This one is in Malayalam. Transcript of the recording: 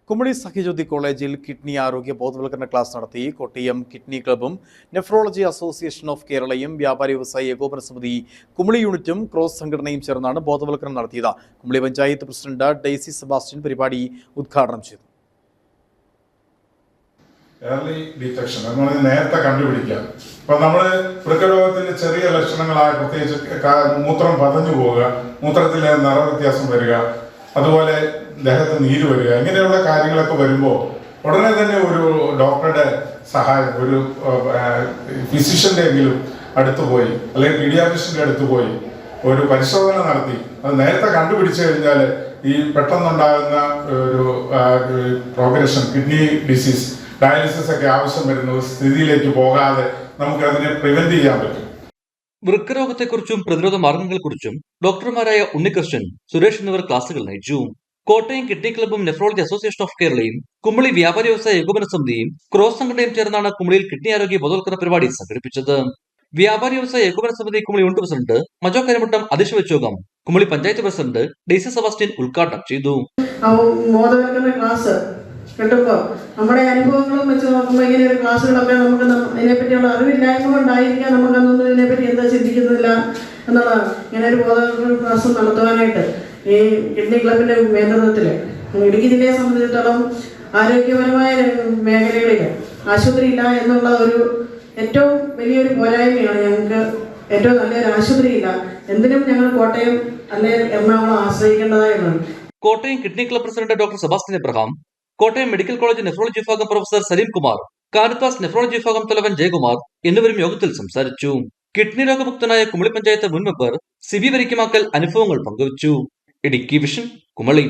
കുമളി സഖ്യജ്യോതി കോളേജിൽ കിഡ്നി ആരോഗ്യ ബോധവൽക്കരണ ക്ലാസ് നടത്തി. കോട്ടയം കിഡ്നി ക്ലബ്ബും നെഫ്രോളജി അസോസിയേഷൻ ഓഫ് കേരളയും വ്യാപാരി വ്യവസായി ഏകോപന സമിതി കുമളി യൂണിറ്റും ക്രോസ് സംഘടനയും ചേർന്നാണ് ബോധവൽക്കരണം നടത്തിയത്. Kumily panchayat president Daisy Sebastian പരിപാടി ഉദ്ഘാടനം ചെയ്തു. ഏർലി ഡിറ്റക്ഷൻ എന്ന് പറഞ്ഞാൽ നേരത്തെ കണ്ടുപിടിക്കാം. ഇപ്പൊ നമ്മള് വൃക്കരോഗത്തിന്റെ ചെറിയ ലക്ഷണങ്ങളായ പ്രത്യേകിച്ച് മൂത്രം പതഞ്ഞു പോവുക, മൂത്രത്തിലെ നിറവ്യത്യാസം വരിക, അതുപോലെ ദേഹത്ത് നീര് വരിക, ഇങ്ങനെയുള്ള കാര്യങ്ങളൊക്കെ വരുമ്പോൾ ഉടനെ തന്നെ ഒരു ഡോക്ടറുടെ സഹായം, ഒരു ഫിസിഷ്യന്റെ എങ്കിലും അടുത്ത് പോയി അല്ലെങ്കിൽ പീഡിയാട്രിഷ്യന്റെ അടുത്ത് പോയി ഒരു പരിശോധന നടത്തി അത് നേരത്തെ കണ്ടുപിടിച്ചു കഴിഞ്ഞാൽ ഈ പെട്ടെന്നുണ്ടാകുന്ന ഒരു പ്രോഗ്രഷൻ, കിഡ്നി ഡിസീസ്, ഡയാലിസിസ് ഒക്കെ ആവശ്യം വരുന്ന സ്ഥിതിയിലേക്ക് പോകാതെ നമുക്ക് അതിനെ പ്രിവെന്റ് ചെയ്യാൻ പറ്റും. വൃക്കരോഗത്തെക്കുറിച്ചും പ്രതിരോധ മാർഗങ്ങളെക്കുറിച്ചും ഡോക്ടർമാരായ ഉണ്ണികൃഷ്ണൻ, സുരേഷ് എന്നിവർ ക്ലാസുകൾ നയിച്ചു. കോട്ടയം കിഡ്നി ക്ലബ്ബും നെഫ്രോളജി അസോസിയേഷൻ ഓഫ് കേരളയും കുമളി വ്യാപാരി വ്യവസായ ഏകോപന സമിതിയും ക്രോസ് സംഘടനയും ചേർന്നാണ് കുമളിയിൽ കിഡ്നി ആരോഗ്യ ബോധവൽക്കരണ പരിപാടി സംഘടിപ്പിച്ചത്. വ്യാപാരി വ്യവസായ ഏകോപന സമിതി കുമളി യൂണിറ്റ് പ്രസിഡന്റ് മജോ കരിമുട്ടം അധ്യക്ഷ വെച്ചുയോഗം Kumily panchayat president Daisy Sebastian ഉദ്ഘാടനം ചെയ്തു. കിട്ടുമ്പോൾ നമ്മുടെ അനുഭവങ്ങളും വെച്ച് നോക്കുമ്പോൾ ഇങ്ങനെ ഒരു ക്ലാസ്സുകളൊക്കെ നമുക്ക് അതിനെപ്പറ്റിയുള്ള അറിവില്ലായ്മ കൊണ്ടായിരിക്കാം നമുക്കതൊന്നും ഇതിനെപ്പറ്റി എന്താ ചിന്തിക്കുന്നില്ല എന്നുള്ളതാണ്. ഇങ്ങനെ ഒരു ബോധവൽക്കരണ ക്ലാസ് നടത്തുവാനായിട്ട് ഈ കിഡ്നി ക്ലബിൻ്റെ നേതൃത്വത്തിൽ ഇടുക്കി ജില്ലയെ സംബന്ധിച്ചിടത്തോളം ആരോഗ്യപരമായ മേഖലകളിൽ ആശുപത്രി ഇല്ല എന്നുള്ള ഒരു ഏറ്റവും വലിയൊരു പോരായ്മയാണ്. ഞങ്ങൾക്ക് ഏറ്റവും നല്ലൊരു ആശുപത്രി ഇല്ല. എന്തിനും ഞങ്ങൾ കോട്ടയം അല്ലെങ്കിൽ എറണാകുളം ആശ്രയിക്കേണ്ടതായിട്ടുണ്ട്. Kottayam kidney club president doctor Sebastian Abraham, Kottayam medical college nephrology വിഭാഗം professor Salim Kumar, Caritas nephrology വിഭാഗം തലവൻ ജയകുമാർ എന്നിവരും യോഗത്തിൽ സംസാരിച്ചു. കിഡ്നി രോഗമുക്തനായ കുമളി പഞ്ചായത്ത് മുൻ മെമ്പർ സിബി വരിക്കുമാക്കൽ അനുഭവങ്ങൾ പങ്കുവച്ചു. ഇടുക്കി വിഷൻ കുമളി.